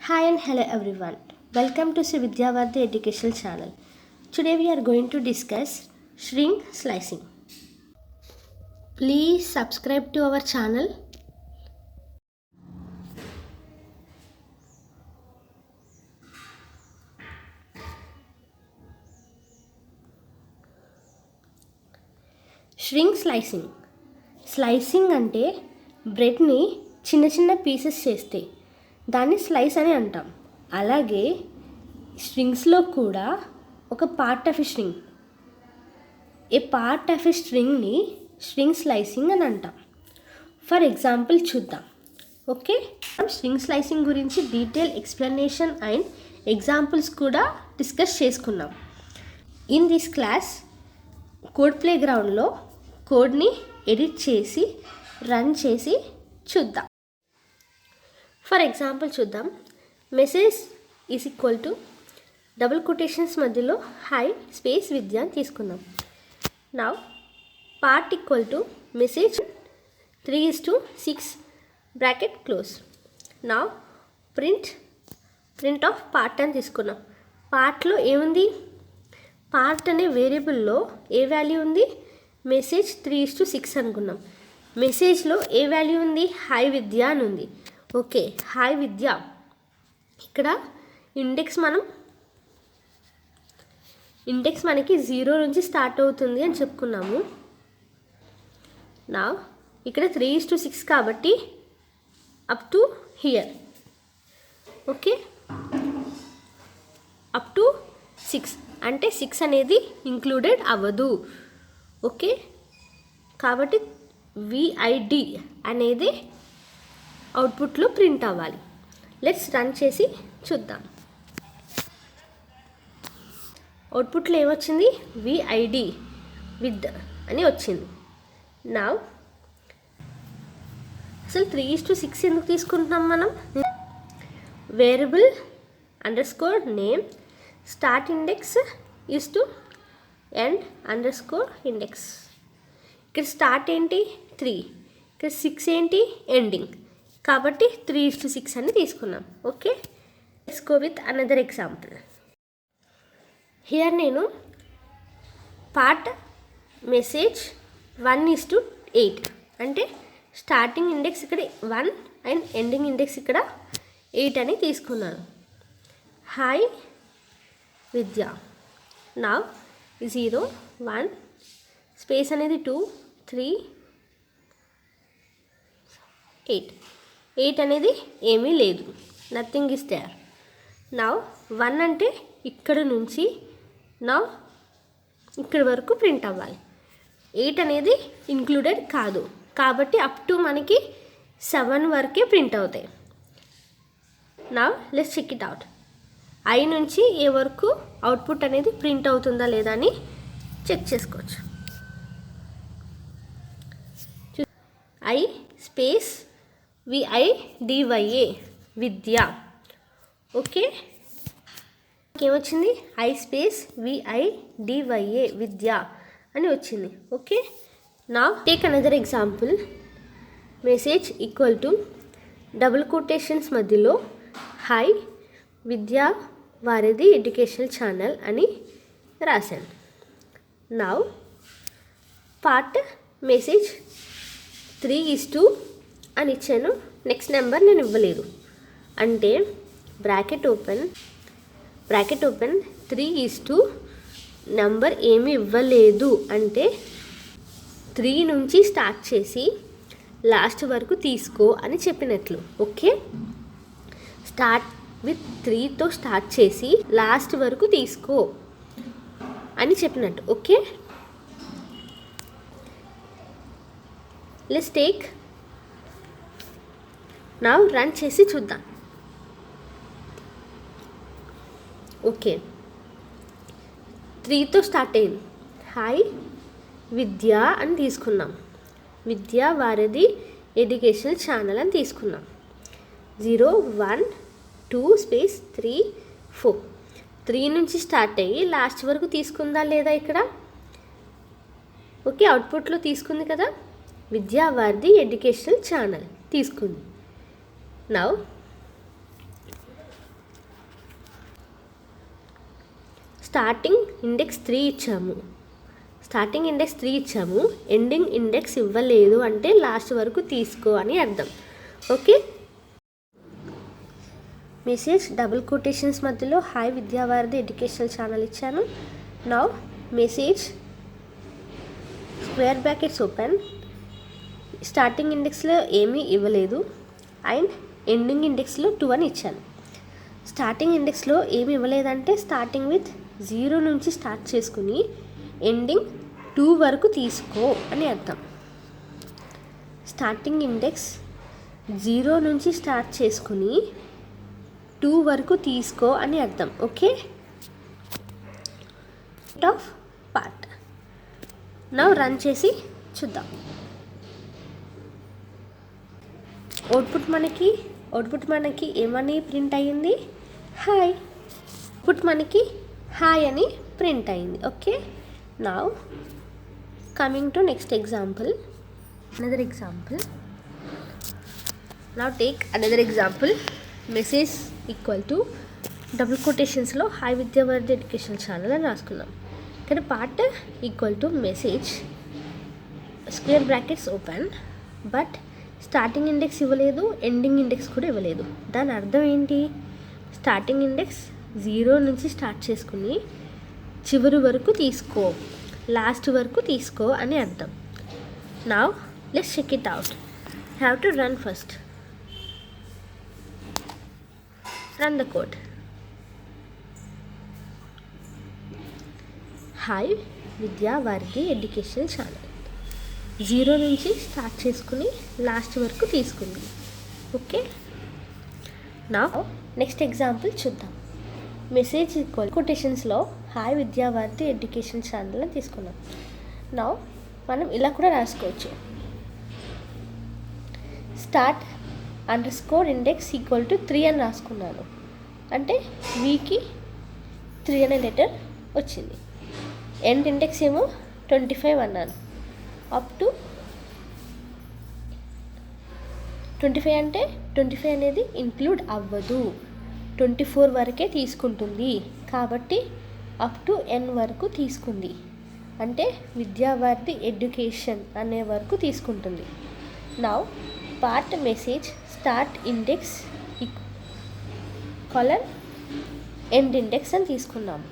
Hi and hello everyone. Welcome to Sri Vidyavarthi Educational Channel. Today we are going to discuss string slicing. Please subscribe to our channel. String slicing. Slicing అంటే బ్రెడ్ని చిన్న చిన్న pieces చేస్తే దాన్ని slice అని అంటాం. అలాగే స్ట్రింగ్స్లో కూడా ఒక part of string part of స్ట్రింగ్ని స్ట్రింగ్ స్లైసింగ్ అని అంటాం. ఫర్ ఎగ్జాంపుల్ చూద్దాం. ఓకే, స్ట్రింగ్ స్లైసింగ్ గురించి డీటెయిల్ ఎక్స్ప్లెనేషన్ అండ్ ఎగ్జాంపుల్స్ కూడా డిస్కస్ చేసుకున్నాం. ఇన్ దిస్ క్లాస్ కోడ్ ప్లే గ్రౌండ్లో కోడ్ని ఎడిట్ చేసి రన్ చేసి చూద్దాం. ఫర్ ఎగ్జాంపుల్ చూద్దాం. Message is equal to double quotations మధ్యలో హై స్పేస్ విద్య అని తీసుకుందాం. Now part equal to message 3:6 bracket close. Now print of part అని తీసుకున్నాం. పార్ట్లో ఏముంది? పార్ట్ అనే వేరియబుల్లో ఏ వాల్యూ ఉంది? మెసేజ్ 3:6 అనుకున్నాం. మెసేజ్లో ఏ వాల్యూ ఉంది? హై విద్య అని ఉంది. ఓకే, హై విద్య. ఇక్కడ ఇండెక్స్ మనకి 0 నుంచి స్టార్ట్ అవుతుంది అని చెప్పుకున్నాము. నా ఇక్కడ 3:6 కాబట్టి up to hear. Okay, up to 6 అంటే 6 అనేది ఇంక్లూడెడ్ అవ్వదు. ఓకే, కాబట్టి విఐడి అనేది అవుట్పుట్లో ప్రింట్ అవ్వాలి. లెట్స్ రన్ చేసి చూద్దాం. అవుట్పుట్లో ఏమొచ్చింది? విఐడి విత్ అని వచ్చింది. నా అసలు 3:6 ఎందుకు తీసుకుంటున్నాం మనం? Variable underscore name start index is to end underscore index. ఇక్కడ స్టార్ట్ ఏంటి? 3. ఇక్కడ 6 ఏంటి? ఎండింగ్. కాబట్టి 3:6 అని తీసుకున్నాం. Okay, let's go with another example. Here నేను పార్ట్ మెసేజ్ 1:8 అంటే స్టార్టింగ్ ఇండెక్స్ ఇక్కడ 1 అండ్ ఎండింగ్ ఇండెక్స్ ఇక్కడ 8 అని తీసుకున్నాను. హై విద్య. నా 0 1 స్పేస్ అనేది 2 3 8 అనేది ఏమీ లేదు, నథింగ్ ఇస్ దేర్. నా 1 అంటే ఇక్కడ నుంచి నా ఇక్కడి వరకు ప్రింట్ అవ్వాలి. 8 అనేది ఇంక్లూడెడ్ కాదు కాబట్టి అప్ టు మనకి 7 వరకే ప్రింట్ అవుతాయి. నా let's check it out. I నుంచి ఏ వరకు అవుట్పుట్ అనేది ప్రింట్ అవుతుందా లేదా అని చెక్ చేసుకోవచ్చు. I space V I D Y A Vidya. Okay, ఏమొచ్చింది? ఐ స్పేస్ విఐడివైఏ విద్య అని వచ్చింది. ఓకే, నా take another example. Message equal to double quotations మధ్యలో hi Vidya Varidhi educational channel అని రాశాను. నౌ పార్ట్ మెసేజ్ 3:2 అని ఇచ్చాను. నెక్స్ట్ నెంబర్ నేను ఇవ్వలేదు అంటే బ్రాకెట్ ఓపెన్ 3:2 నెంబర్ ఏమి ఇవ్వలేదు అంటే 3 నుంచి స్టార్ట్ చేసి లాస్ట్ వరకు తీసుకో అని చెప్పినట్లు. ఓకే, స్టార్ట్ విత్ 3తో స్టార్ట్ చేసి లాస్ట్ వరకు తీసుకో అని చెప్పినట్టు. Okay, let's take now run చేసి చూద్దాం. ఓకే, 3తో స్టార్ట్ అయింది. హై విద్య అని తీసుకున్నాం. విద్యా వారిది ఎడ్యుకేషనల్ ఛానల్ అని తీసుకున్నాం. 0 1 2 స్పేస్ 3 4 3 నుంచి స్టార్ట్ అయ్యి లాస్ట్ వరకు తీసుకుందా లేదా ఇక్కడ? ఓకే, అవుట్పుట్లో తీసుకుంది కదా. విద్యా వారిది ఎడ్యుకేషనల్ ఛానల్ తీసుకుంది. నౌ స్టార్టింగ్ ఇండెక్స్ 3 ఇచ్చాము. ఎండింగ్ ఇండెక్స్ ఇవ్వలేదు అంటే లాస్ట్ వరకు తీసుకో అని అర్థం. ఓకే, మెసేజ్ డబుల్ కొటేషన్స్ మధ్యలో హాయ్ విద్యావారిది ఎడ్యుకేషనల్ ఛానల్ ఇచ్చాను. Now message square brackets open, starting ఇండెక్స్లో ఏమీ ఇవ్వలేదు అండ్ ఎండింగ్ ఇండెక్స్లో 2 అని ఇచ్చాను. స్టార్టింగ్ ఇండెక్స్లో ఏమి ఇవ్వలేదంటే స్టార్టింగ్ విత్ 0 నుంచి స్టార్ట్ చేసుకుని ఎండింగ్ 2 వరకు తీసుకో అని అర్థం. స్టార్టింగ్ ఇండెక్స్ 0 నుంచి స్టార్ట్ చేసుకుని 2 వరకు తీసుకో అని అర్థం. Okay, of part. Now run చేసి చూద్దాం. అవుట్పుట్ మనకి ఏమని ప్రింట్ అయ్యింది? హాయ్. అవుట్పుట్ మనకి హాయ్ అని ప్రింట్ అయింది. Okay, now coming to next example, another example. Now take another example. Message equal to double కొటేషన్స్లో హాయ్ విద్యావారిది ఎడ్యుకేషన్ ఛానల్ అని రాసుకున్నాం. ఇక్కడ part equal to message square brackets open, but starting index ఇవ్వలేదు, ending index కూడా ఇవ్వలేదు. దాని అర్థం ఏంటి? స్టార్టింగ్ ఇండెక్స్ 0 నుంచి స్టార్ట్ చేసుకుని చివరి వరకు తీసుకో, లాస్ట్ వరకు తీసుకో అని అర్థం. Now let's check it out. Have to run first. Run the code. Hi Vidyavaridhi education channel 0 నుంచి స్టార్ట్ చేసుకుని లాస్ట్ వరకు తీసుకుంది. ఓకే, నా నెక్స్ట్ ఎగ్జాంపుల్ చూద్దాం. మెసేజ్ ఈక్వల్ కొటేషన్స్లో హాయ్ విద్యావారిది ఎడ్యుకేషన్ ఛానల్ అని తీసుకున్నాం. నా మనం ఇలా కూడా రాసుకోవచ్చు. స్టార్ట్ _ఇండెక్స్ ఈక్వల్ టు 3 అని రాసుకున్నాను. అంటే వీకి 3 అనే లెటర్ వచ్చింది. ఎండ్ ఇండెక్స్ ఏమో 25 అన్నాను. అప్ టు 25 అంటే 25 అనేది ఇంక్లూడ్ అవ్వదు, 24 వరకే తీసుకుంటుంది. కాబట్టి అప్ టు n వరకు తీసుకుంది. అంటే విద్యావారిది ఎడ్యుకేషన్ అనే వరకు తీసుకుంటుంది. Now part message start index colon end index అని తీసుకున్నాము.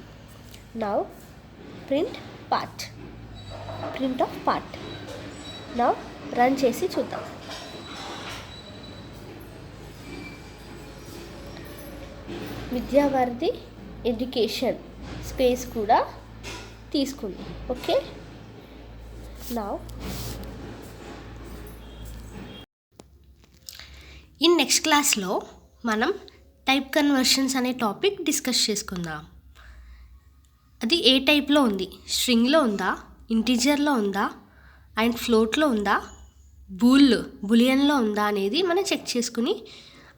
Now print of part. Now run చేసి చూద్దాం. విద్యావారిది ఎడ్యుకేషన్ స్పేస్ కూడా తీసుకుంది. ఓకే, నౌ ఇన్ నెక్స్ట్ క్లాస్లో మనం టైప్ కన్వర్షన్స్ అనే టాపిక్ డిస్కస్ చేసుకుందాం. అది ఏ టైప్లో ఉంది? స్ట్రింగ్లో ఉందా, ఇంటీజర్లో ఉందా, అండ్ ఫ్లోట్లో ఉందా, బులియన్లో ఉందా అనేది మనం చెక్ చేసుకుని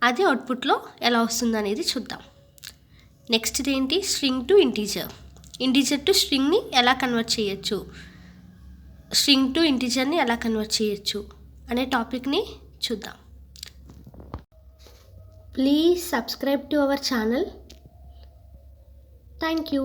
అది అవుట్పుట్లో ఎలా వస్తుంది అనేది చూద్దాం. నెక్స్ట్ ఏంటి? స్ట్రింగ్ టు ఇంటీజర్ టు స్ట్రింగ్ని ఎలా కన్వర్ట్ చేయొచ్చు, స్ట్రింగ్ టు ఇంటీజర్ని ఎలా కన్వర్ట్ చేయొచ్చు అనే టాపిక్ని చూద్దాం. Please subscribe to our channel. Thank you.